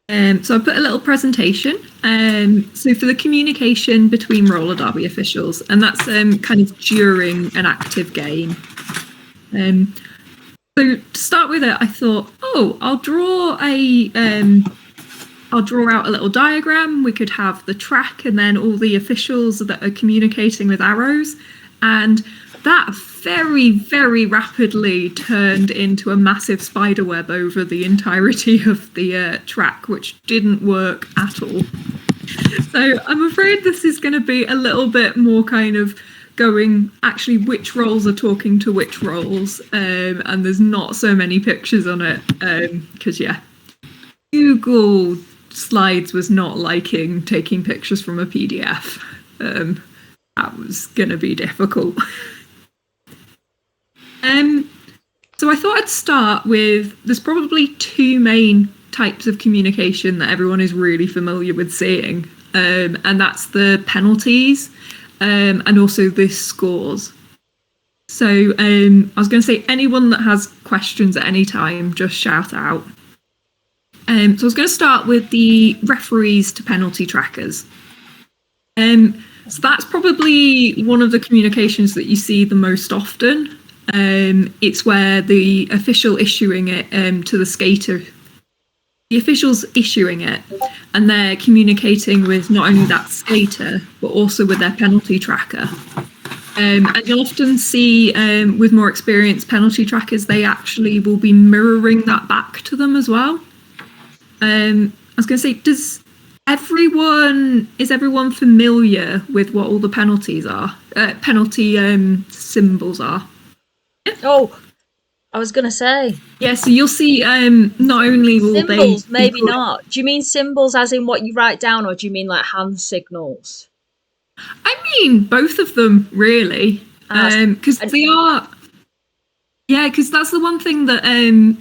So I put a little presentation. So for the communication between roller derby officials, and that's kind of during an active game. So to start with it, I thought, I'll draw out a little diagram. We could have the track and then all the officials that are communicating with arrows. And that very, very rapidly turned into a massive spider web over the entirety of the track, which didn't work at all. So I'm afraid this is going to be a little bit more kind of going actually which roles are talking to which roles, and there's not so many pictures on it because Google Slides was not liking taking pictures from a PDF. That was going to be difficult. So I thought I'd start with, there's probably two main types of communication that everyone is really familiar with seeing, and that's the penalties and also the scores. So I was going to say, anyone that has questions at any time, just shout out. So I was going to start with the referees to penalty trackers. So that's probably one of the communications that you see the most often. It's where the official issuing it to the skater, the official's issuing it, and they're communicating with not only that skater, but also with their penalty tracker. And you'll often see with more experienced penalty trackers, they actually will be mirroring that back to them as well. I was going to say, is everyone familiar with what all the penalties are? Penalty symbols are? Oh, I was going to say. Yeah, so you'll see not only will symbols, maybe not. Do you mean symbols as in what you write down, or do you mean like hand signals? I mean both of them, really. Because they are... Yeah, because that's the one thing that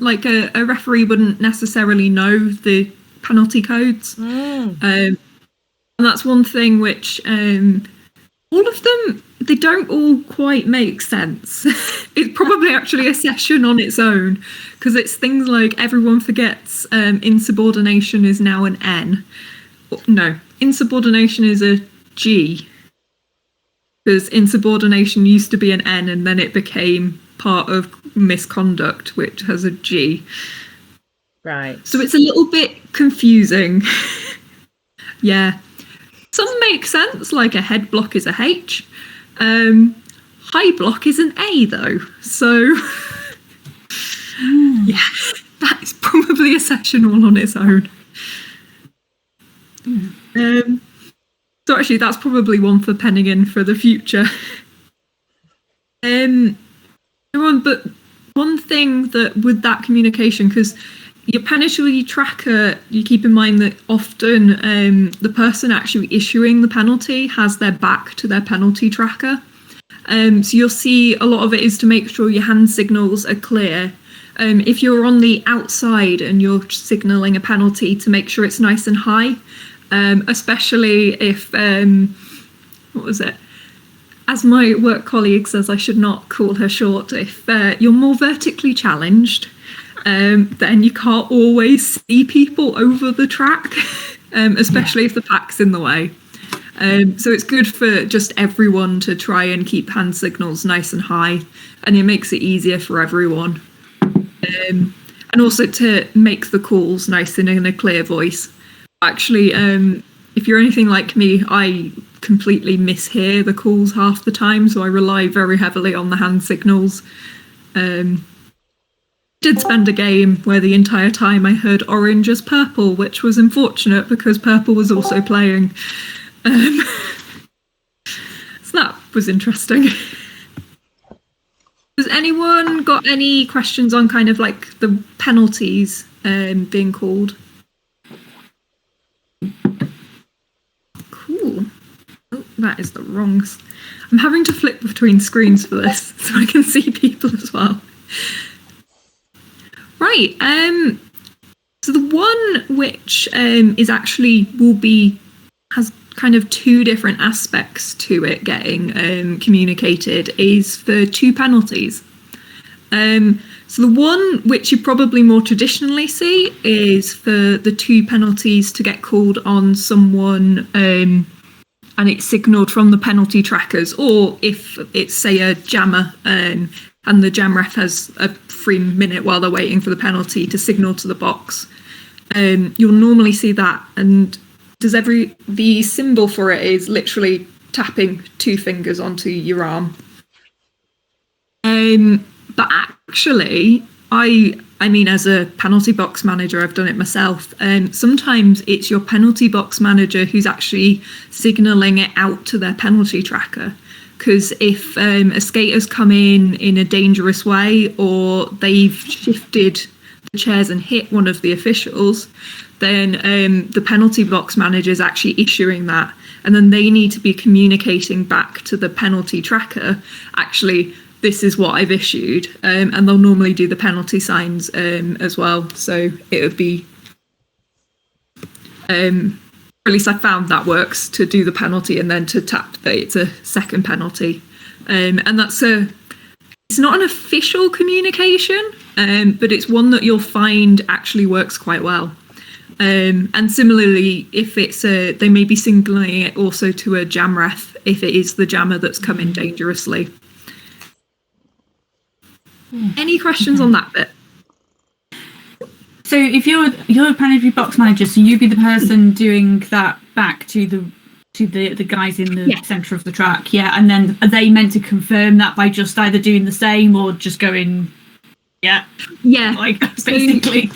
like a referee wouldn't necessarily know the penalty codes. And that's one thing which all of them, they don't all quite make sense. It's probably actually a session on its own, because it's things like everyone forgets insubordination is now an N. No, insubordination is a G, because insubordination used to be an N and then it became part of misconduct, which has a G. Right. So it's a little bit confusing. Yeah. Some make sense, like a head block is a H. High block is an A, though. So, yeah, that is probably a session all on its own. So actually, that's probably one for penning in for the future. But one thing that with that communication, because your penalty tracker, you keep in mind that often the person actually issuing the penalty has their back to their penalty tracker. So you'll see a lot of it is to make sure your hand signals are clear. If you're on the outside and you're signalling a penalty, to make sure it's nice and high, especially if, what was it? As my work colleague says, I should not call her short. If you're more vertically challenged, then you can't always see people over the track, especially if the pack's in the way. So it's good for just everyone to try and keep hand signals nice and high, and it makes it easier for everyone. And also to make the calls nice and in a clear voice. Actually, if you're anything like me, I completely mishear the calls half the time, so I rely very heavily on the hand signals. Did spend a game where the entire time I heard orange as purple, which was unfortunate because purple was also playing. So that was interesting. Has anyone got any questions on kind of like the penalties being called? Cool. Oh, that is the wrong... I'm having to flip between screens for this so I can see people as well. Right. So the one which is actually has kind of two different aspects to it getting communicated is for two penalties. So the one which you probably more traditionally see is for the 2 penalties to get called on someone, and it's signalled from the penalty trackers, or if it's, say, a jammer, and the jam ref has a free minute while they're waiting for the penalty to signal to the box. You'll normally see that, and the symbol for it is literally tapping 2 fingers onto your arm. But actually, I mean, as a penalty box manager, I've done it myself. Sometimes it's your penalty box manager who's actually signalling it out to their penalty tracker. Because if a skater's come in a dangerous way, or they've shifted the chairs and hit one of the officials, then the penalty box manager is actually issuing that. And then they need to be communicating back to the penalty tracker, actually, this is what I've issued, and they'll normally do the penalty signs as well. So it would be, or at least I found that works, to do the penalty and then to tap that it's a second penalty. And it's not an official communication, but it's one that you'll find actually works quite well. And similarly, if it's they may be signaling it also to a jam ref if it is the jammer that's come in dangerously. Any questions on that bit? So if you're a penalty box manager, so you'd be the person doing that back to the guys in the centre of the track, yeah, and then are they meant to confirm that by just either doing the same or just going, yeah, like basically.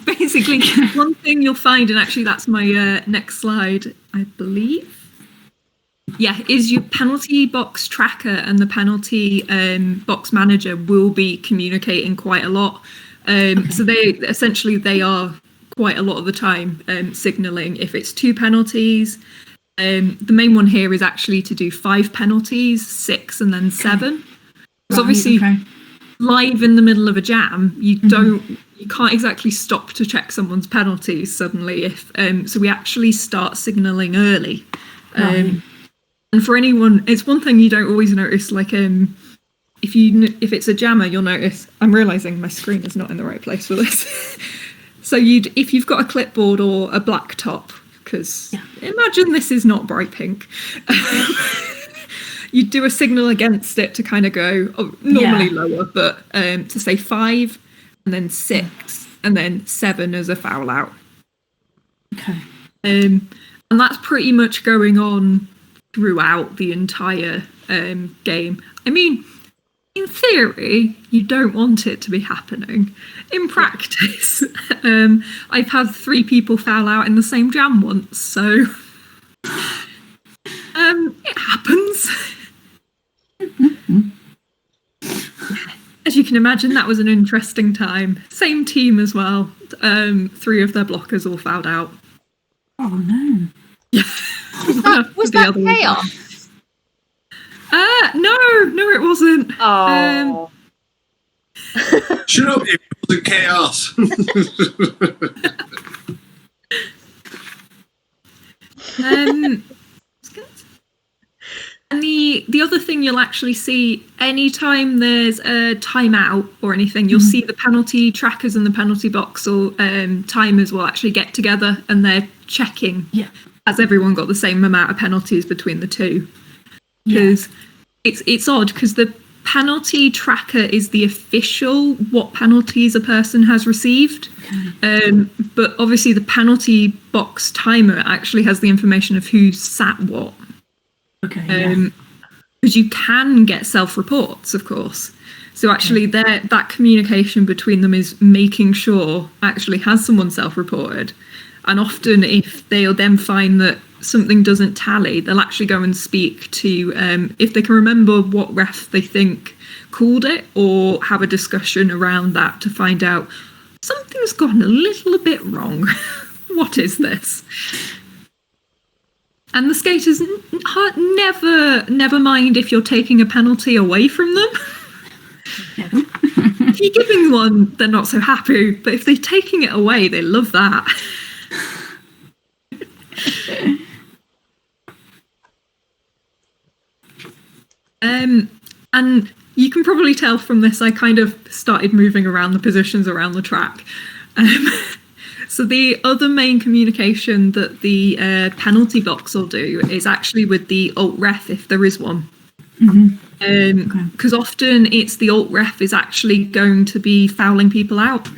Basically, one thing you'll find, and actually that's my next slide, I believe. Yeah, is your penalty box tracker and the penalty box manager will be communicating quite a lot. So they are quite a lot of the time signalling if it's 2 penalties. The main one here is actually to do 5 penalties, 6 and then 7. Because obviously live in the middle of a jam, you can't exactly stop to check someone's penalties suddenly. So we actually start signalling early. And for anyone, it's one thing you don't always notice, like if it's a jammer, you'll notice, I'm realising my screen is not in the right place for this. So if you've got a clipboard or a black top, because imagine this is not bright pink, you'd do a signal against it to kind of go, normally lower, but to say 5 and then 6 and then 7 as a foul out. Okay. And that's pretty much going on throughout the entire game. I mean, in theory, you don't want it to be happening. In practice, I've had 3 people foul out in the same jam once, so it happens. As you can imagine, that was an interesting time. Same team as well. 3 of their blockers all fouled out. Oh no. Yeah. Was that chaos? No, it wasn't. Oh. Shut up, it wasn't chaos. And the other thing you'll actually see, anytime there's a timeout or anything, you'll see the penalty trackers and the penalty box or timers will actually get together and they're checking has everyone got the same amount of penalties between the two. Because it's odd, because the penalty tracker is the official what penalties a person has received. But obviously the penalty box timer actually has the information of who's sat what. Because you can get self-reports, of course. So actually that communication between them is making sure actually has someone self-reported. And often if they'll then find that something doesn't tally, they'll actually go and speak to, if they can remember what ref they think called it, or have a discussion around that to find out something's gone a little bit wrong. What is this? And the skaters never mind if you're taking a penalty away from them. If you're giving one, they're not so happy. But if they're taking it away, they love that. And you can probably tell from this, I kind of started moving around the positions around the track. So the other main communication that the penalty box will do is actually with the alt ref, if there is one. Because often it's the alt ref is actually going to be fouling people out.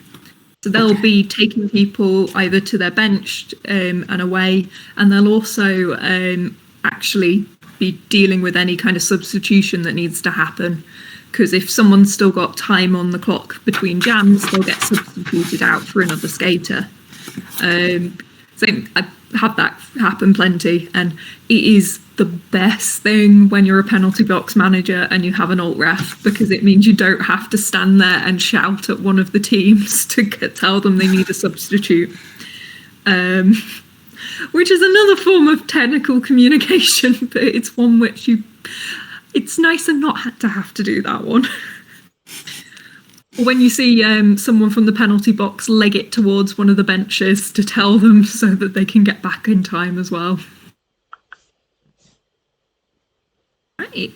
So they'll be taking people either to their bench and away, and they'll also actually be dealing with any kind of substitution that needs to happen. Because if someone's still got time on the clock between jams, they'll get substituted out for another skater. So I've had that happen plenty, and it is the best thing when you're a penalty box manager and you have an alt ref, because it means you don't have to stand there and shout at one of the teams to tell them they need a substitute. Which is another form of technical communication, but it's one which it's nicer not to have to do that one. When you see someone from the penalty box leg it towards one of the benches to tell them so that they can get back in time as well. Right.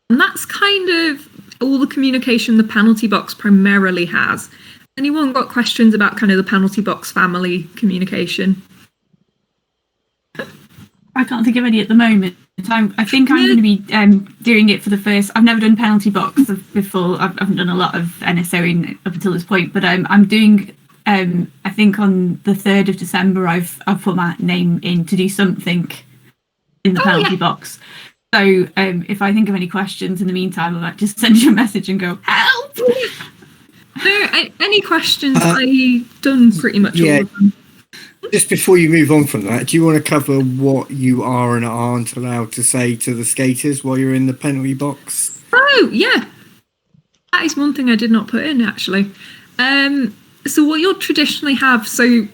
And that's kind of all the communication the penalty box primarily has. Anyone got questions about kind of the penalty box family communication? I can't think of any at the moment. I think I'm going to be doing it for the first. I've never done penalty box before. I haven't done a lot of NSO up until this point, but I'm doing. I think on the 3rd of December, I've put my name in to do something in the penalty box. So if I think of any questions in the meantime, I might just send you a message and go help. No, any questions? I've done pretty much all of them. Just before you move on from that, do you want to cover what you are and aren't allowed to say to the skaters while you're in the penalty box? Oh, yeah. That is one thing I did not put in, actually. So what you'll traditionally have, so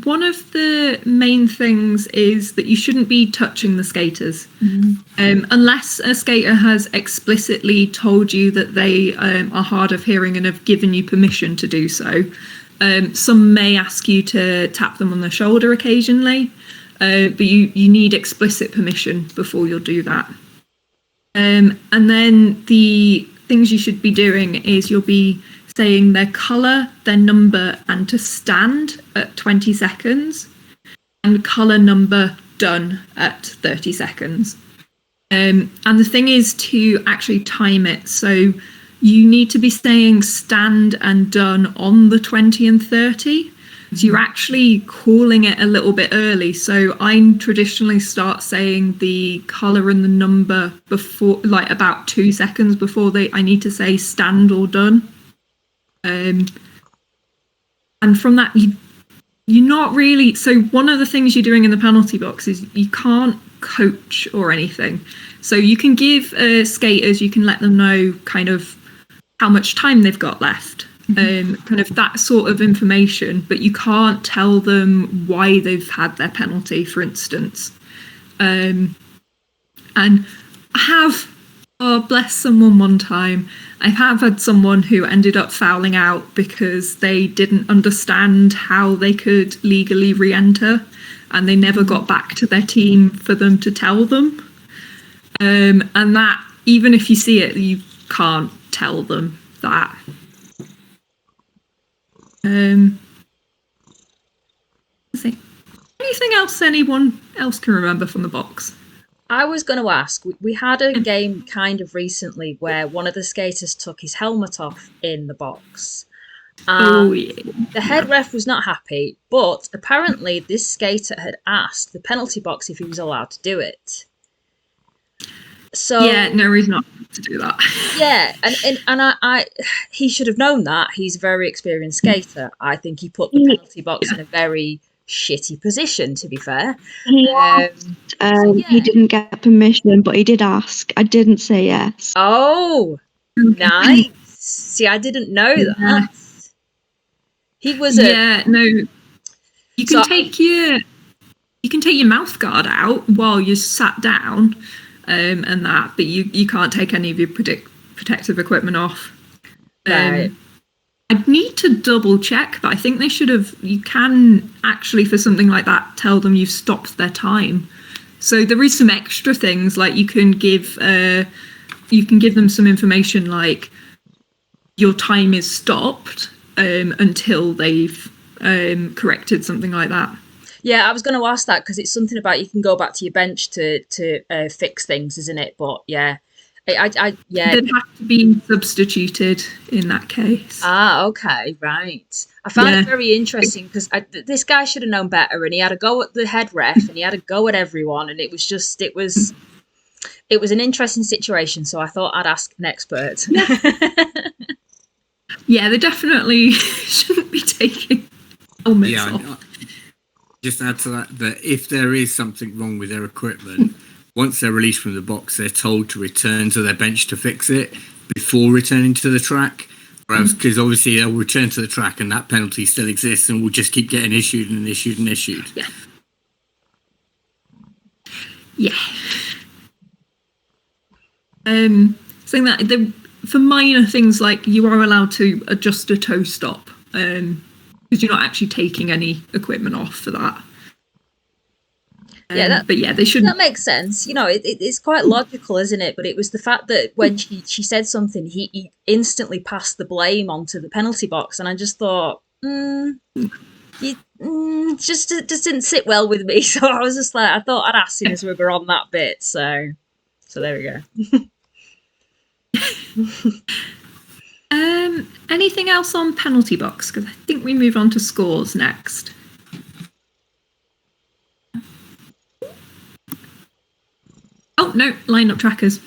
one of the main things is that you shouldn't be touching the skaters. Unless a skater has explicitly told you that they are hard of hearing and have given you permission to do so. Some may ask you to tap them on the shoulder occasionally, but you need explicit permission before you'll do that. And then the things you should be doing is you'll be saying their colour, their number, and to stand at 20 seconds, and colour, number, done at 30 seconds. And the thing is to actually time it. So you need to be saying stand and done on the 20 and 30. So you're actually calling it a little bit early. So I traditionally start saying the colour and the number before, like about 2 seconds before I need to say stand or done. And from that, you're not really. So one of the things you're doing in the penalty box is you can't coach or anything. So you can give skaters, you can let them know kind of how much time they've got left, kind of that sort of information, but you can't tell them why they've had their penalty, for instance. And I have, bless someone one time, I have had someone who ended up fouling out because they didn't understand how they could legally re-enter, and they never got back to their team for them to tell them. And that, even if you see it, you can't tell them that. Let's see. Anything else anyone else can remember from the box? I was going to ask, we had a game kind of recently where one of the skaters took his helmet off in the box. The head ref was not happy, but apparently this skater had asked the penalty box if he was allowed to do it. So yeah, no, he's not to do that. Yeah, and I he should have known that. He's a very experienced skater. I think he put the penalty box in a very shitty position, to be fair. He didn't get permission, but he did ask. I didn't say yes. Oh, nice. See, I didn't know that. He was no. You can take your mouth guard out while you're sat down. And that, but you can't take any of your protective equipment off. Right. I'd need to double check, but I think they should have. You can actually, for something like that, tell them you've stopped their time. So there is some extra things, like you can give you can give them some information like your time is stopped until they've corrected something like that. Yeah, I was going to ask that because it's something about you can go back to your bench to fix things, isn't it? But yeah, yeah. They'd have to be substituted in that case. Ah, okay, right. I found it very interesting because this guy should have known better, and he had a go at the head ref, and he had a go at everyone, and it was an interesting situation. So I thought I'd ask an expert. Yeah, they definitely shouldn't be taking helmets off. Just add to that if there is something wrong with their equipment, once they're released from the box, they're told to return to their bench to fix it before returning to the track. Whereas, because obviously they'll return to the track and that penalty still exists and will just keep getting issued and issued and issued. Yeah. Yeah. Saying that for minor things like you are allowed to adjust a toe stop, because you're not actually taking any equipment off for that. But yeah, they shouldn't. That makes sense. You know, it's quite logical, isn't it? But it was the fact that when she said something, he instantly passed the blame onto the penalty box, and I just thought, just didn't sit well with me. So I was just like, I thought I'd ask him as we were on that bit. So there we go. Anything else on penalty box? Because I think we move on to scores next. Oh no, lineup trackers.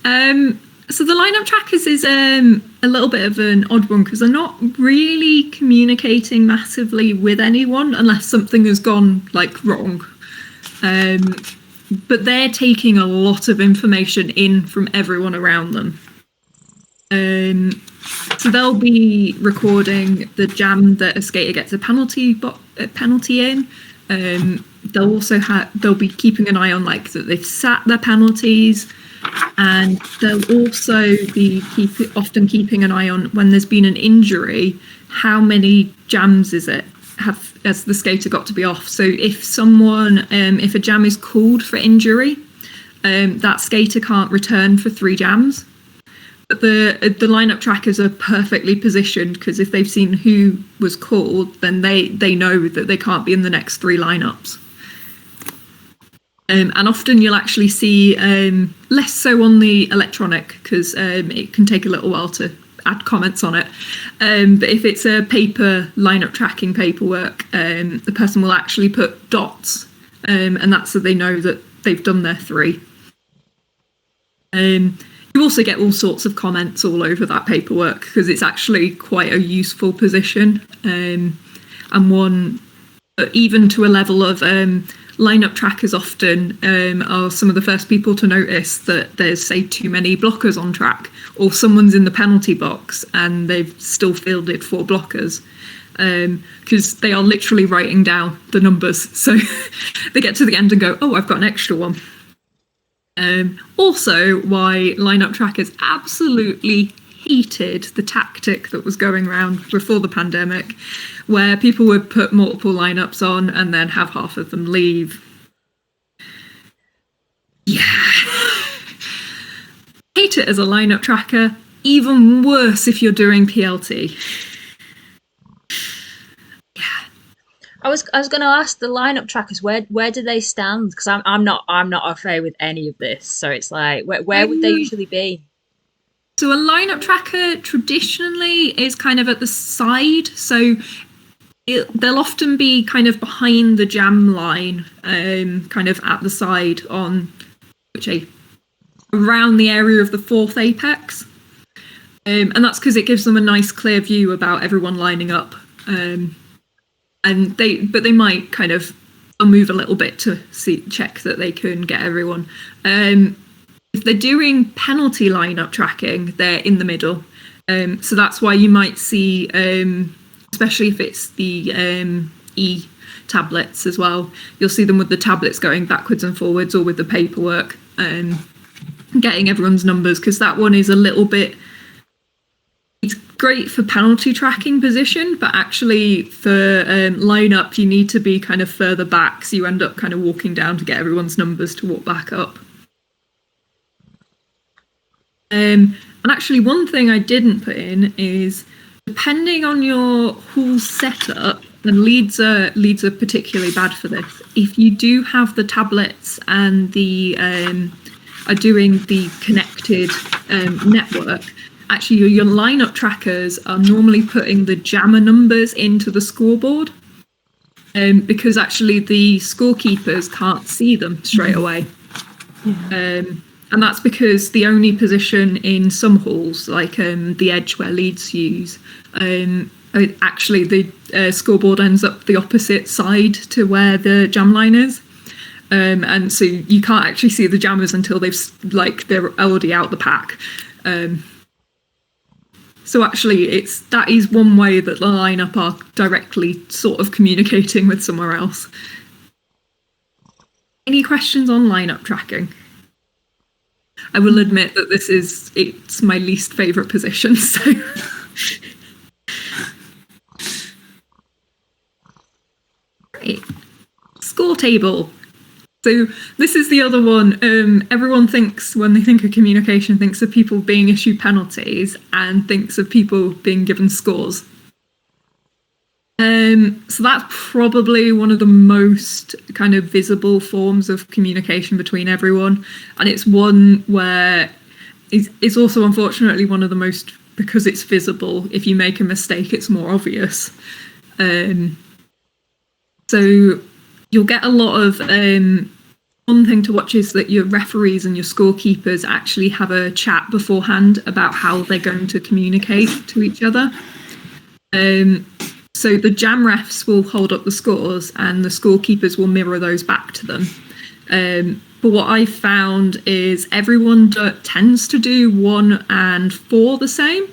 So the lineup trackers is a little bit of an odd one because they're not really communicating massively with anyone unless something has gone like wrong. But they're taking a lot of information in from everyone around them. So they'll be recording the jam that a skater gets a penalty in. They'll be keeping an eye on like that they've sat their penalties, and they'll also be often keeping an eye on when there's been an injury, how many jams has the skater got to be off. So if a jam is called for injury, that skater can't return for 3 jams. But the lineup trackers are perfectly positioned because if they've seen who was called, then they know that they can't be in the next 3 lineups. And often you'll actually see less so on the electronic because it can take a little while to add comments on it. But if it's a paper lineup tracking paperwork, the person will actually put dots, and that's so they know that they've done their 3. You also get all sorts of comments all over that paperwork because it's actually quite a useful position, and one even to a level of lineup trackers often are some of the first people to notice that there's, say, too many blockers on track, or someone's in the penalty box and they've still fielded 4 blockers, because they are literally writing down the numbers. So they get to the end and go, oh, I've got an extra one. Also, why lineup trackers absolutely hated the tactic that was going around before the pandemic, where people would put multiple lineups on and then have half of them leave. Yeah. Hate it as a lineup tracker. Even worse if you're doing PLT. I was going to ask the lineup trackers where do they stand, because I'm not au fait with any of this, so it's like where would they usually be? So a lineup tracker traditionally is kind of at the side, so they'll often be kind of behind the jam line, kind of at the side on around the area of the 4th apex, and that's because it gives them a nice clear view about everyone lining up. And they might kind of move a little bit to check that they can get everyone. If they're doing penalty lineup tracking, they're in the middle. So that's why you might see, especially if it's the E tablets as well, you'll see them with the tablets going backwards and forwards, or with the paperwork, getting everyone's numbers, because that one is a little bit. It's great for penalty tracking position, but actually for lineup, you need to be kind of further back, so you end up kind of walking down to get everyone's numbers to walk back up. And actually, one thing I didn't put in is, depending on your hall setup, and Leeds are particularly bad for this. If you do have the tablets and the are doing the connected network, actually your lineup trackers are normally putting the jammer numbers into the scoreboard, because actually the scorekeepers can't see them straight away. And that's because the only position in some halls, like the edge where Leeds use, actually the scoreboard ends up the opposite side to where the jam line is. And so you can't actually see the jammers until they're already out the pack. So actually that is one way that the lineup are directly sort of communicating with somewhere else. Any questions on lineup tracking? I will admit that it's my least favourite position, so. Right. Score table. So this is the other one. Everyone thinks, when they think of communication, thinks of people being issued penalties and thinks of people being given scores. So that's probably one of the most kind of visible forms of communication between everyone. And it's one where it's also unfortunately one of the most, because it's visible, if you make a mistake, it's more obvious. So you'll get a lot of, one thing to watch is that your referees and your scorekeepers actually have a chat beforehand about how they're going to communicate to each other. So the jam refs will hold up the scores and the scorekeepers will mirror those back to them. But what I found is everyone tends to do 1 and 4 the same,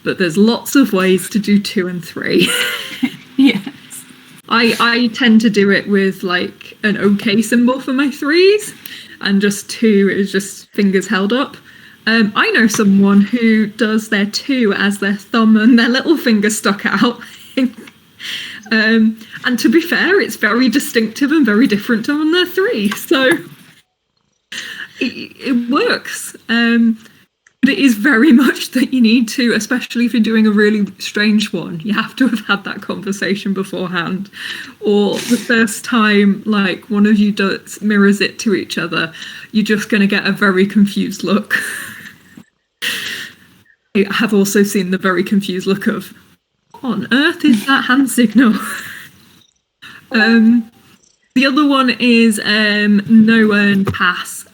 but there's lots of ways to do 2 and 3. Yes. I tend to do it with like an OK symbol for my 3s, and just 2 is just fingers held up. I know someone who does their 2 as their thumb and their little finger stuck out. And to be fair, it's very distinctive and very different from their 3. So it works. But it is very much that you need to, especially if you're doing a really strange one, you have to have had that conversation beforehand. Or the first time, like, one of you mirrors it to each other, you're just going to get a very confused look. I have also seen the very confused look of, what on earth is that hand signal? The other one is no earn pass,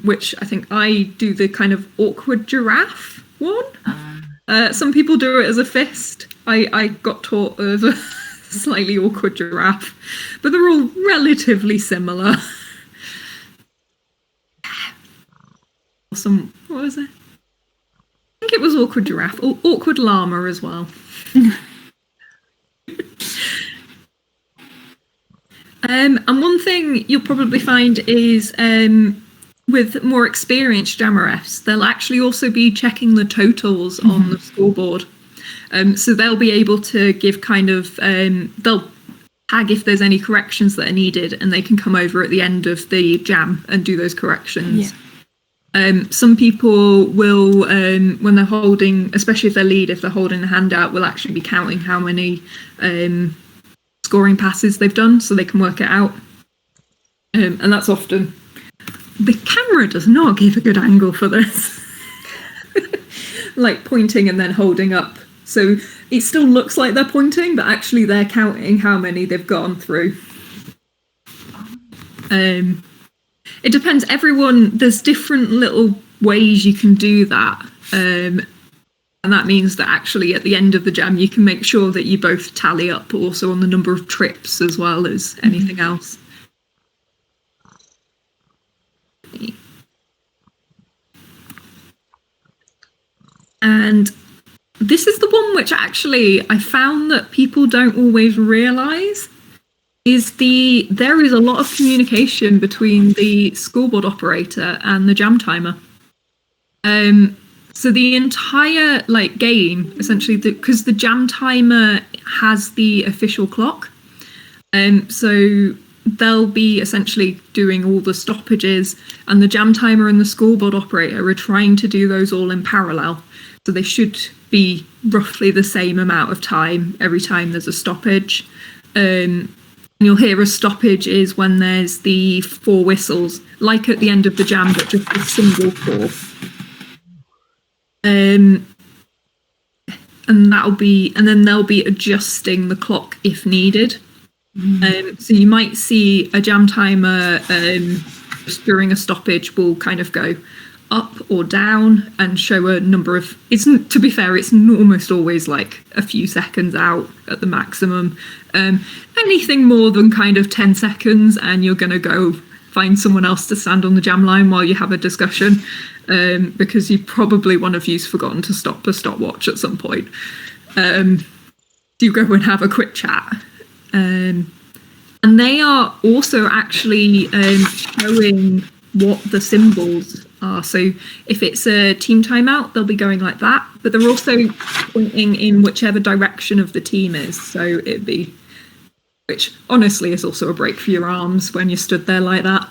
which I think I do the kind of awkward giraffe one. Some people do it as a fist. I got taught as a slightly awkward giraffe, but they're all relatively similar. What was it? I think it was awkward giraffe, or awkward llama as well. And one thing you'll probably find is with more experienced jammer refs, they'll actually also be checking the totals on the scoreboard. So they'll be able to give kind of, they'll tag if there's any corrections that are needed, and they can come over at the end of the jam and do those corrections. Yeah. Some people will, when they're holding, especially if they're lead, if they're holding the handout, will actually be counting how many scoring passes they've done, so they can work it out. And that's often, the camera does not give a good angle for this. Like pointing and then holding up. So it still looks like they're pointing, but actually they're counting how many they've gone through. It depends. There's different little ways you can do that. And that means that actually at the end of the jam, you can make sure that you both tally up also on the number of trips as well as anything else. And this is the one which actually I found that people don't always realise is there is a lot of communication between the scoreboard operator and the jam timer. So the entire game, essentially, because the jam timer has the official clock. So they'll be essentially doing all the stoppages, and the jam timer and the scoreboard operator are trying to do those all in parallel. So they should be roughly the same amount of time every time there's a stoppage. And you'll hear a stoppage is when there's the 4 whistles, like at the end of the jam, but just a single 4. And then they'll be adjusting the clock if needed. So you might see a jam timer just during a stoppage will kind of go up or down and show a number of, to be fair, it's almost always like a few seconds out at the maximum. Anything more than kind of 10 seconds and you're going to go find someone else to stand on the jam line while you have a discussion, because one of you's forgotten to stop a stopwatch at some point. You go and have a quick chat. And they are also actually showing what the symbols are. So if it's a team timeout, they'll be going like that, but they're also pointing in whichever direction of the team is. So it'd be, which honestly is also a break for your arms when you're stood there like that.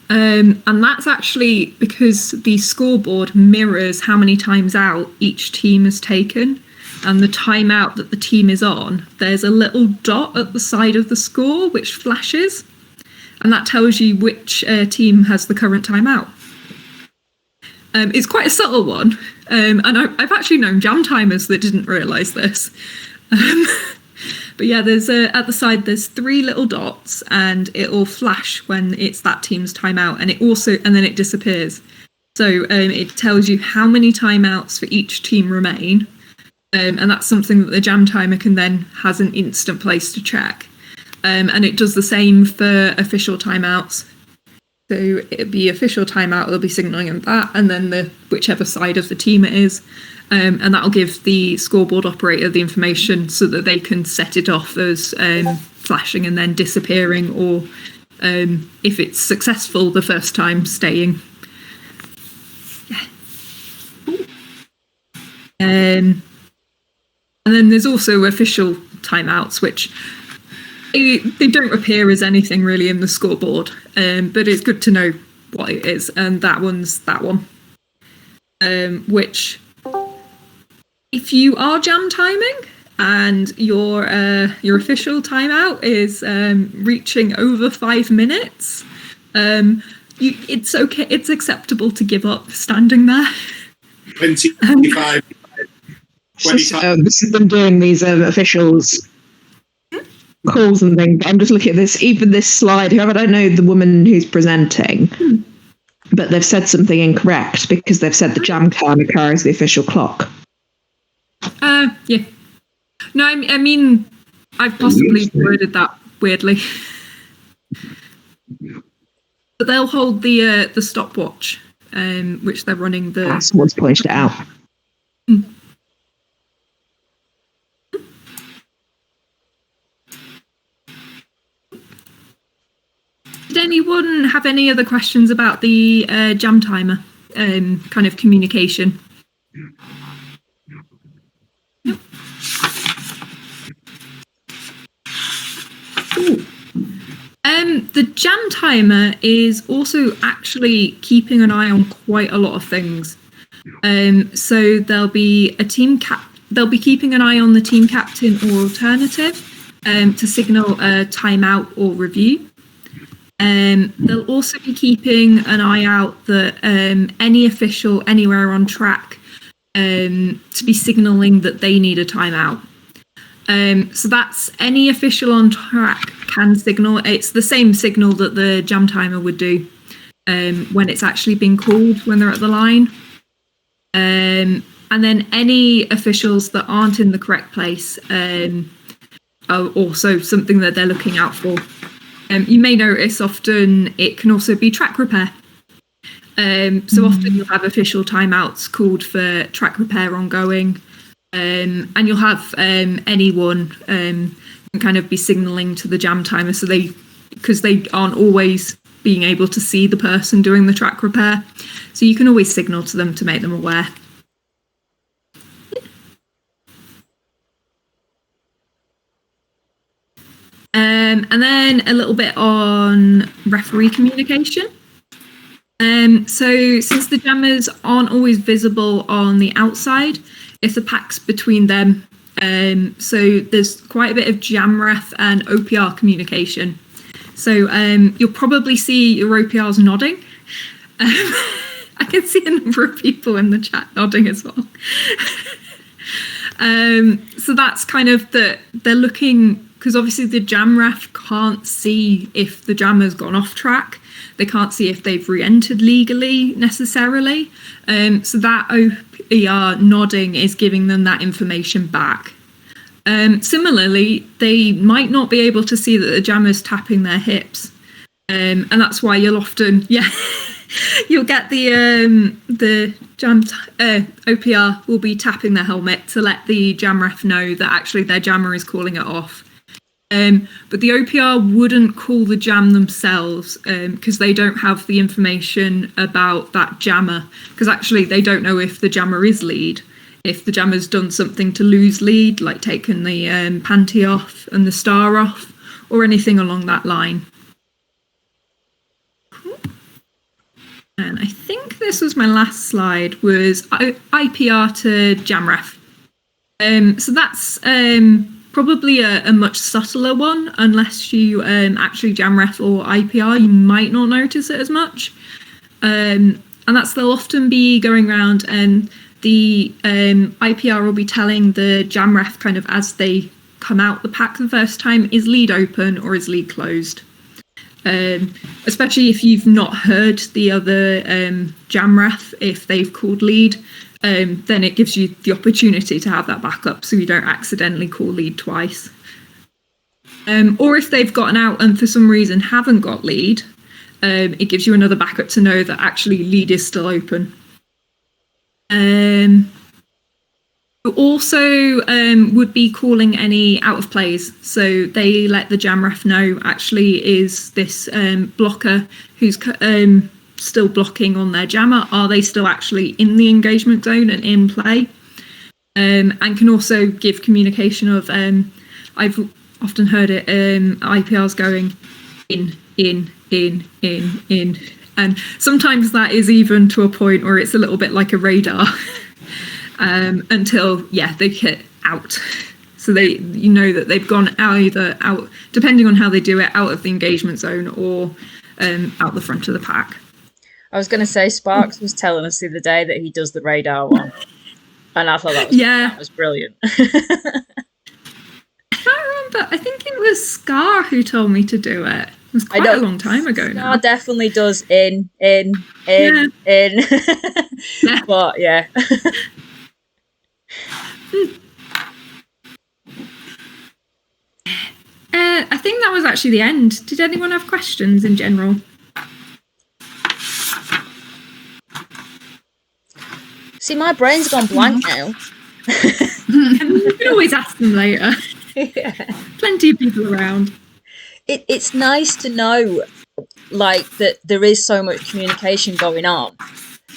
And that's actually because the scoreboard mirrors how many times out each team has taken. And the timeout that the team is on, there's a little dot at the side of the score which flashes, and that tells you which team has the current timeout. It's quite a subtle one, and I've actually known jam timers that didn't realise this. But yeah, there's at the side there's 3 little dots, and it'll flash when it's that team's timeout, and then it disappears. So it tells you how many timeouts for each team remain. And that's something that the jam timer has an instant place to check. And it does the same for official timeouts. So it'll be official timeout, they'll be signalling that, and then whichever side of the team it is. And that'll give the scoreboard operator the information so that they can set it off as flashing and then disappearing, or if it's successful the first time, staying. Yeah. And then there's also official timeouts, which they don't appear as anything really in the scoreboard, but it's good to know what it is. And that one's that one, which if you are jam timing and your official timeout is reaching over 5 minutes, it's okay. It's acceptable to give up standing there. 25. This is them doing these officials calls and things. But I'm just looking at this, even this slide. However, I don't know the woman who's presenting, but they've said something incorrect because they've said the jam timer carries the official clock. Yeah. No, I mean, I've possibly worded that weirdly. But they'll hold the stopwatch, which they're running the. Someone's pointed it out. Did anyone have any other questions about the jam timer kind of communication? No. The jam timer is also actually keeping an eye on quite a lot of things. So there'll be they'll be keeping an eye on the team captain or alternative to signal a timeout or review. They'll also be keeping an eye out that any official anywhere on track to be signalling that they need a timeout. So that's any official on track can signal. It's the same signal that the jam timer would do when it's actually being called when they're at the line. And then any officials that aren't in the correct place are also something that they're looking out for. You may notice often it can also be track repair. So often you'll have official timeouts called for track repair ongoing, and you'll have anyone can kind of be signalling to the jam timer, so because they aren't always being able to see the person doing the track repair, so you can always signal to them to make them aware. And And then a little bit on referee communication. So since the jammers aren't always visible on the outside, if the pack's between them, so there's quite a bit of jam ref and OPR communication. So you'll probably see your OPRs nodding. I can see a number of people in the chat nodding as well. So that's kind of they're looking, because obviously the jam ref can't see if the jammer's gone off track. They can't see if they've re-entered legally necessarily. So that OPR nodding is giving them that information back. Similarly, they might not be able to see that the jammer's tapping their hips. And that's why you'll often, you'll get the jam OPR will be tapping their helmet to let the jam ref know that actually their jammer is calling it off. But the OPR wouldn't call the jam themselves because they don't have the information about that jammer, because actually they don't know if the jammer is lead, if the jammer's done something to lose lead, like taken the panty off and the star off or anything along that line. Cool. And I think this was my last slide, was IPR to jam ref. So that's probably a much subtler one. Unless you actually jam ref or IPR, you might not notice it as much. And that's, they'll often be going around and the IPR will be telling the jam ref kind of as they come out the pack the first time, is lead open or is lead closed? Especially if you've not heard the other jam ref, if they've called lead, then it gives you the opportunity to have that backup so you don't accidentally call lead twice. Or if they've gotten out and for some reason haven't got lead, it gives you another backup to know that actually lead is still open. Also would be calling any out of plays. So they let the jam ref know actually is this blocker who's still blocking on their jammer, are they still actually in the engagement zone and in play? And can also give communication of, I've often heard it, IPRs going in. And sometimes that is even to a point where it's a little bit like a radar until, they hit out. So you know that they've gone either out, depending on how they do it, out of the engagement zone or out the front of the pack. I was going to say, Sparks was telling us the other day that he does the radar one. And I thought that was brilliant. I can't remember. I think it was Scar who told me to do it. It was quite a long time ago now. Scar definitely does in. Yeah. But yeah. I think that was actually the end. Did anyone have questions in general? See, my brain's gone blank now. You can always ask them later. Yeah. Plenty of people around. It's nice to know, like, that there is so much communication going on.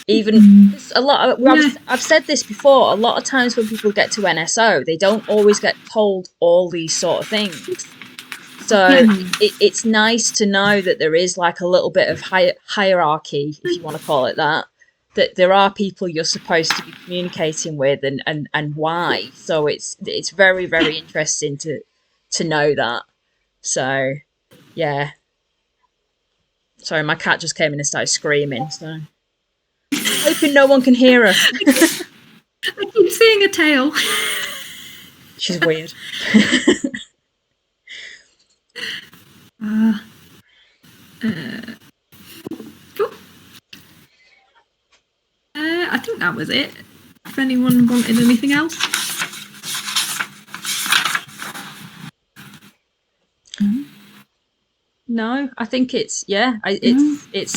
Even a lot of, I've said this before, a lot of times when people get to NSO, they don't always get told all these sort of things. So it's nice to know that there is like a little bit of hierarchy, if you want to call it that there are people you're supposed to be communicating with and why. So it's very, very interesting to know that. So, yeah. Sorry, my cat just came in and started screaming. So, hoping no one can hear her. I keep seeing a tail. She's weird. Cool. I think that was it. If anyone wanted anything else. No, I think it's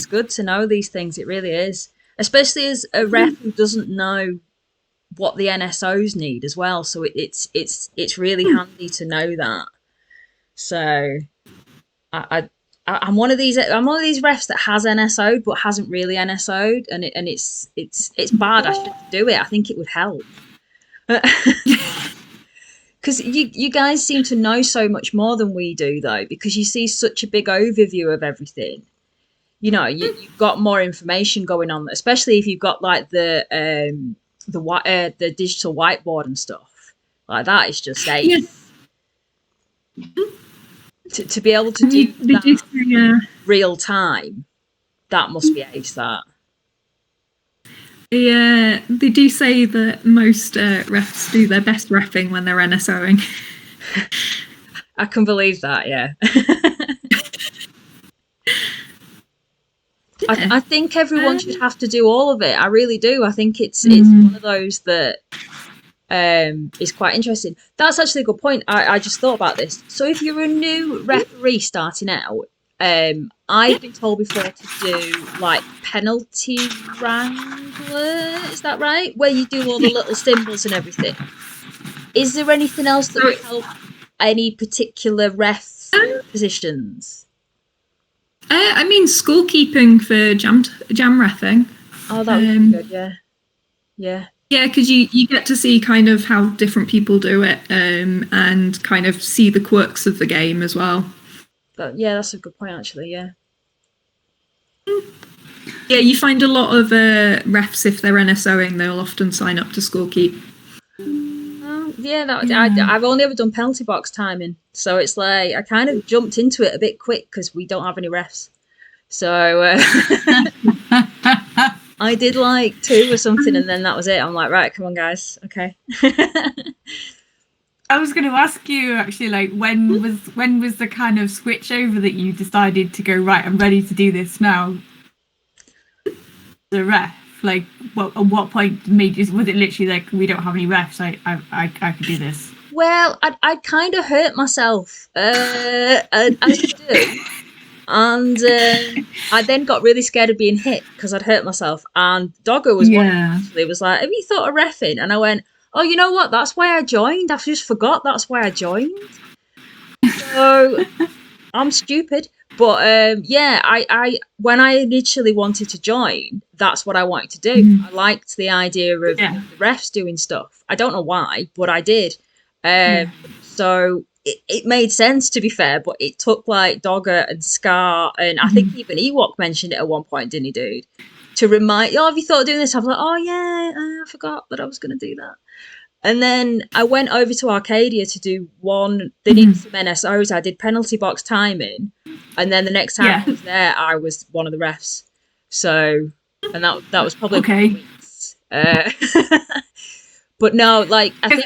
good to know these things. It really is, especially as a ref who doesn't know what the NSOs need as well. So it's really handy to know that. So I'm one of these refs that has NSO'd but hasn't really NSO'd, and it's bad. I shouldn't do it. I think it would help. Because you guys seem to know so much more than we do, though, because you see such a big overview of everything. You know, you've got more information going on, especially if you've got like the digital whiteboard and stuff like that. It's just ace. To be able to do that real time, that must be ace. That. Yeah, they do say that most refs do their best reffing when they're NSOing. I can believe that, yeah. I think everyone should have to do all of it. I really do. I think it's one of those that is quite interesting. That's actually a good point. I just thought about this. So if you're a new referee starting out, I've been told before to do like penalty wrangler, is that right? Where you do all the little symbols and everything. Is there anything else that would help any particular ref positions? I mean, scorekeeping for jam reffing. Oh, that would be good, yeah. Yeah. Yeah, because you get to see kind of how different people do it and kind of see the quirks of the game as well. Yeah, that's a good point, actually, yeah. Yeah, you find a lot of refs, if they're NSOing, they'll often sign up to scorekeep. I've only ever done penalty box timing, so it's like I kind of jumped into it a bit quick because we don't have any refs. So I did like 2 or something, and then that was it. I'm like, right, come on, guys, okay. I was going to ask you actually, like, when was the kind of switch over that you decided to go, right, I'm ready to do this now? The ref, like, at what point was it literally like, we don't have any refs, I could do this? Well, I kind of hurt myself, as you do, and I then got really scared of being hit because I'd hurt myself. And Dogger was one actually was like, "Have you thought of reffing?" And I went, "Oh, you know what? That's why I joined. I just forgot that's why I joined." So I'm stupid. But I when I initially wanted to join, that's what I wanted to do. I liked the idea of the refs doing stuff. I don't know why, but I did. So it made sense, to be fair, but it took like Dogger and Scar, and I think even Ewok mentioned it at one point, didn't he, dude? To remind, have you thought of doing this? I was like, oh yeah, I forgot that I was going to do that. And then I went over to Arcadia to do one. They needed some NSOs. I did penalty box timing, and then the next time I was there, I was one of the refs. So, and that was probably weeks. But no, like I think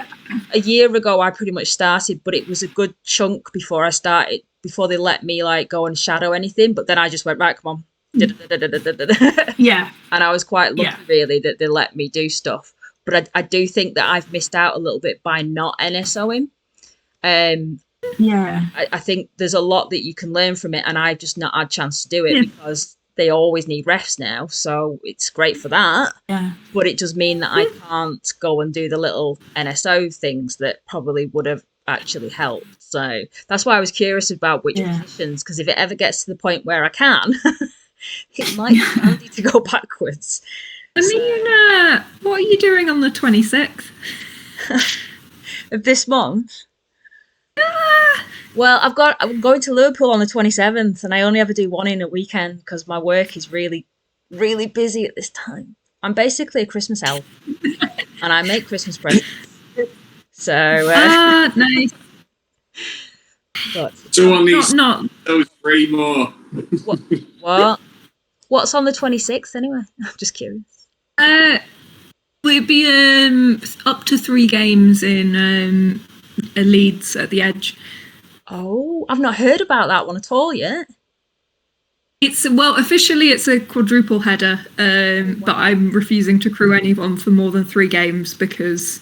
a year ago I pretty much started, but it was a good chunk before I started, before they let me like go and shadow anything. But then I just went, right, come on. Yeah. And I was quite lucky really that they let me do stuff. But I do think that I've missed out a little bit by not NSOing. I think there's a lot that you can learn from it, and I've just not had a chance to do it because they always need refs now. So it's great for that. Yeah. But it does mean that I can't go and do the little NSO things that probably would have actually helped. So that's why I was curious about which positions, because if it ever gets to the point where I can, it might be handy to go backwards. I mean, what are you doing on the 26th? Of this month? Well, I'm going to Liverpool on the 27th, and I only ever do one in a weekend because my work is really, really busy at this time. I'm basically a Christmas elf, and I make Christmas presents. So, nice. But, so on these, those 3 more. What? What's on the 26th anyway? I'm just curious. We'd be up to 3 games in Leeds at the Edge. Oh, I've not heard about that one at all yet. Officially it's a quadruple header, but I'm refusing to crew anyone for more than 3 games because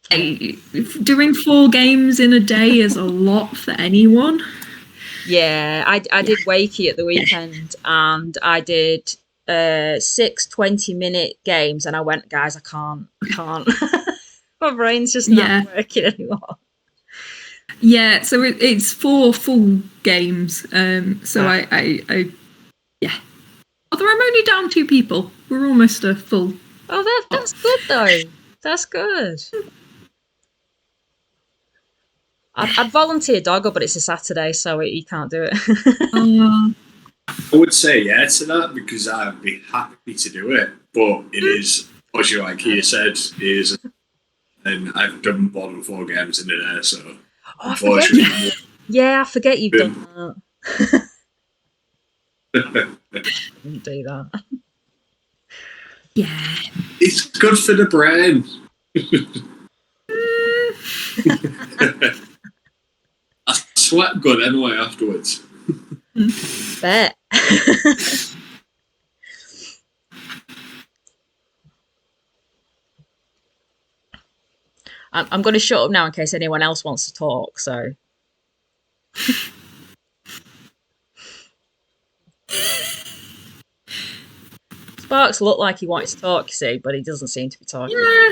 doing 4 games in a day is a lot for anyone. Yeah, I did Wakey at the weekend, and I did 6 20-minute games, and I went, guys, I can't. My brain's just not working anymore. Yeah, so it's 4 full games. So I although I'm only down 2 people, we're almost a full. Oh, that's good though. That's good. I'd volunteer dogger, but it's a Saturday, so you can't do it. I would say yeah to that because I'd be happy to do it, but it is, as you like you said, is, and I've done more than 4 games in a day, so unfortunately, I forget you've done that. Didn't do that. Yeah, it's good for the brain. I slept good anyway afterwards. Bet. I'm going to shut up now in case anyone else wants to talk. So. Sparks looked like he wanted to talk, you see, but he doesn't seem to be talking. Yeah.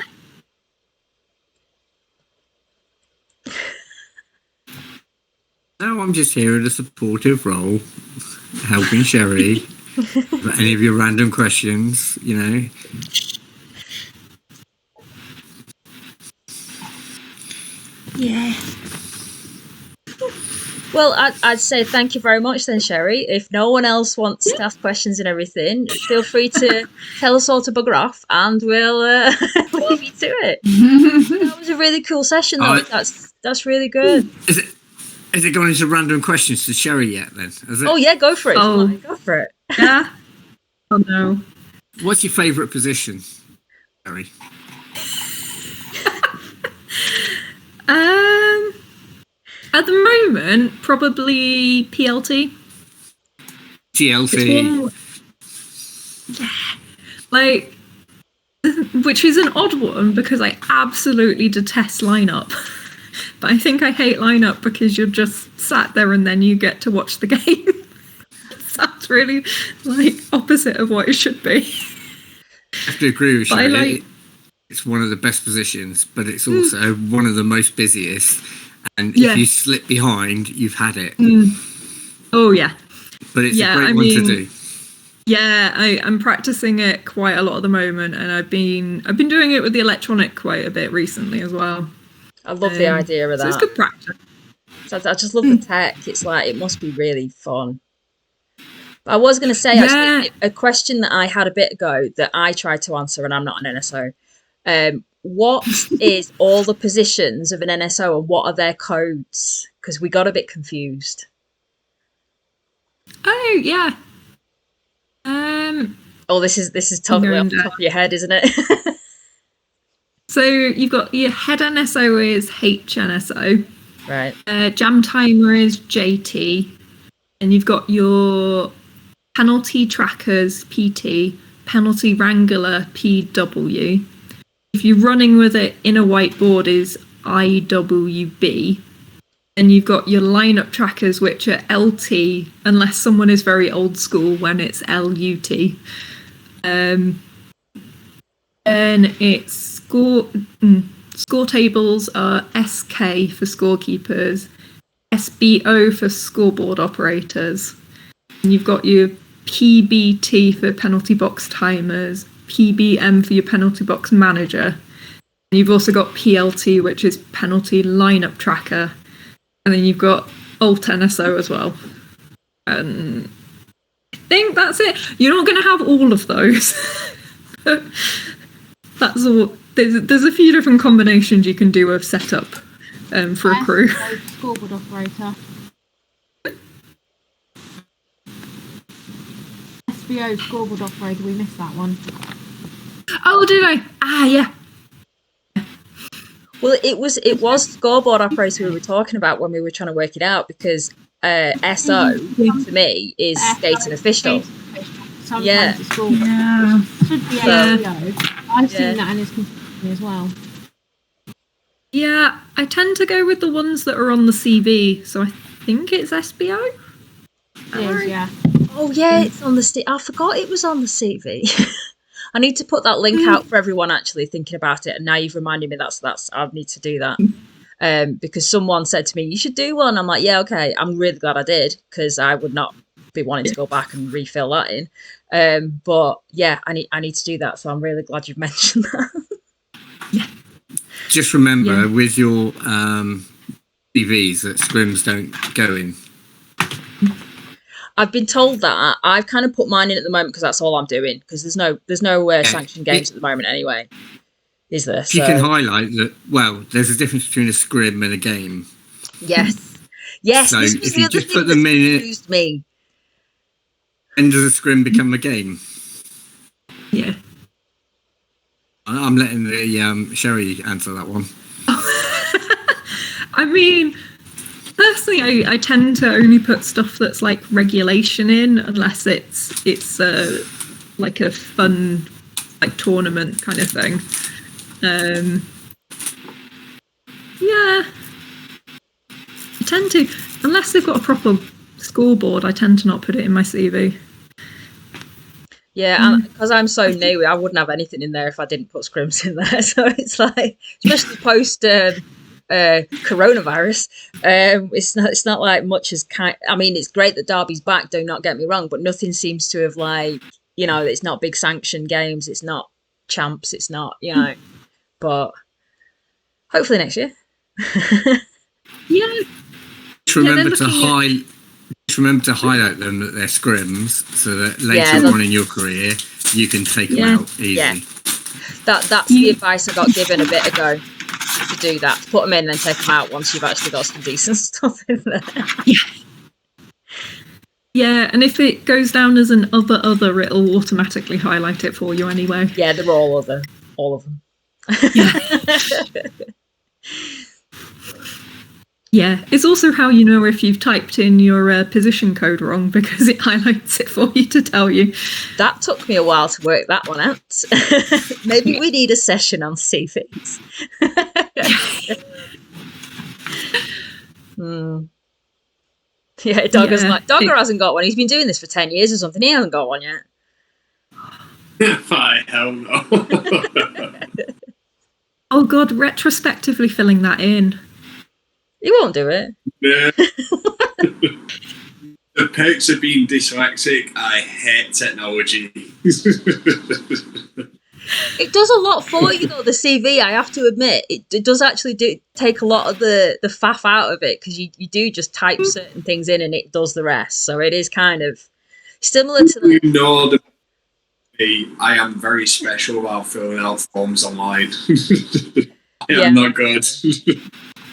No, I'm just here in a supportive role, helping Sherry. Any of your random questions, you know. Yeah. Well, I'd say thank you very much then, Sherry. If no one else wants to ask questions and everything, feel free to tell us all to bugger off and we'll leave you to it. That was a really cool session, though. That's really good. Is it going into random questions to Sherry yet, then? Is it? Oh, yeah, go for it. Oh. Go for it. Yeah. Oh, no. What's your favourite position, Sherry? At the moment, probably PLT. TLT. Yeah. Like, which is an odd one because I absolutely detest lineup. But I think I hate lineup because you're just sat there and then you get to watch the game. That's really like opposite of what it should be. I have to agree with you. It's one of the best positions, but it's also one of the most busiest. And if you slip behind, you've had it. Oh yeah. But it's a great one to do. Yeah, I'm practicing it quite a lot at the moment, and I've been doing it with the electronic quite a bit recently as well. I love the idea of that. So it's good practice. So I just love the tech. It's like, it must be really fun. But I was going to say, actually, a question that I had a bit ago that I tried to answer, and I'm not an NSO. What is all the positions of an NSO and what are their codes? Because we got a bit confused. Oh, yeah. This is totally off the top of your head, isn't it? So you've got your head NSO is HNSO. Right. Jam timer is JT. And you've got your penalty trackers, PT, penalty wrangler, PW. If you're running with it in a whiteboard is IWB. And you've got your lineup trackers, which are LT, unless someone is very old school when it's LUT. And it's score tables are SK for scorekeepers, SBO for scoreboard operators. And you've got your PBT for penalty box timers, PBM for your penalty box manager. And you've also got PLT, which is penalty lineup tracker. And then you've got Alt NSO as well. And I think that's it. You're not going to have all of those. That's all. There's a few different combinations you can do of setup for a crew. Scoreboard operator. SBO scoreboard operator. We missed that one. Oh, did I? Ah, yeah. Well, it was scoreboard operator we were talking about when we were trying to work it out because SO to me is skating official. Sometimes it's scoreboard. Yeah. Should be SBO. I've seen that and it's confusing as well. Yeah, I tend to go with the ones that are on the CV, so I think it's SBO. It is, yeah. Oh yeah, it's on the I forgot it was on the CV. I need to put that link out for everyone actually thinking about it. And now you've reminded me that's I need to do that. Because someone said to me, you should do one. I'm like, yeah, okay. I'm really glad I did because I would not be wanting to go back and refill that in. But yeah, I need to do that. So I'm really glad you've mentioned that. Just remember with your TVs that scrims don't go in. I've been told that. I've kind of put mine in at the moment because that's all I'm doing. Because there's no sanctioned games at the moment anyway. Is there? You can highlight that. Well, there's a difference between a scrim and a game. Yes. Yes. So this was if the you other just thing put them that in, confused me. when does a scrim become a game? Yeah. I'm letting the Sherry answer that one. I mean, personally, I tend to only put stuff that's like regulation in, unless it's like a fun like tournament kind of thing. Yeah, I tend to, unless they've got a proper scoreboard, I tend to not put it in my CV. Yeah, and because I'm so new, I wouldn't have anything in there if I didn't put scrims in there. So it's like, especially post coronavirus, it's not like much as I mean, it's great that Derby's back. Do not get me wrong, but nothing seems to have like, you know, it's not big sanctioned games. It's not champs. It's not, you know, but hopefully next year. Yeah. Just remember to highlight them that they're scrims, so that later on in your career you can take them out easily. Yeah. That's the advice I got given a bit ago. To do that, to put them in, then take them out once you've actually got some decent stuff in there. Yeah, and if it goes down as an other, it'll automatically highlight it for you anyway. Yeah, they're all of them. Yeah. Yeah, it's also how you know if you've typed in your position code wrong, because it highlights it for you to tell you. That took me a while to work that one out. Maybe we need a session on CVs. Yeah, Dogger hasn't got one. He's been doing this for 10 years or something. He hasn't got one yet. I hell no. Oh God, retrospectively filling that in. He won't do it. Yeah. The perks of being dyslexic, I hate technology. It does a lot for you though, the CV, I have to admit. It does actually take a lot of the faff out of it, because you do just type certain things in and it does the rest. So it is kind of similar to... You know, I am very special about filling out forms online. I am not good.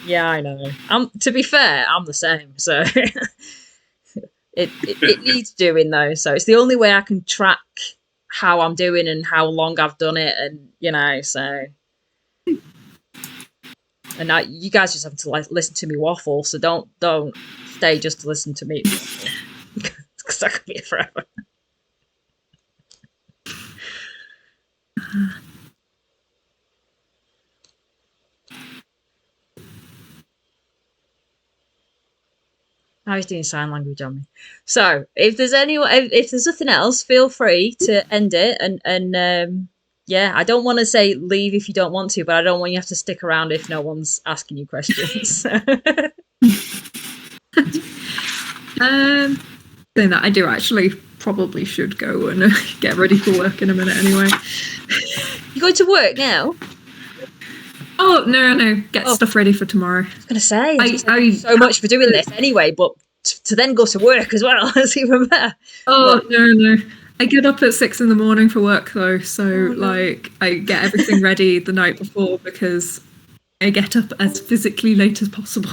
Yeah, I know. To be fair, I'm the same. So it needs doing though. So it's the only way I can track how I'm doing and how long I've done it, and you know. So, and now you guys just have to like listen to me waffle. So don't stay just to listen to me because that could be forever. I was doing sign language on me. So if there's nothing else, feel free to end it. And yeah, I don't want to say leave if you don't want to, but I don't want you to have to stick around if no one's asking you questions. Saying that, I do actually probably should go and get ready for work in a minute anyway. You going to work now? Oh, no. Get stuff ready for tomorrow. I was going to say, I so much for doing this anyway, but to then go to work as well is even better. Oh, no. I get up at 6 a.m. for work though, so like I get everything ready the night before because I get up as physically late as possible.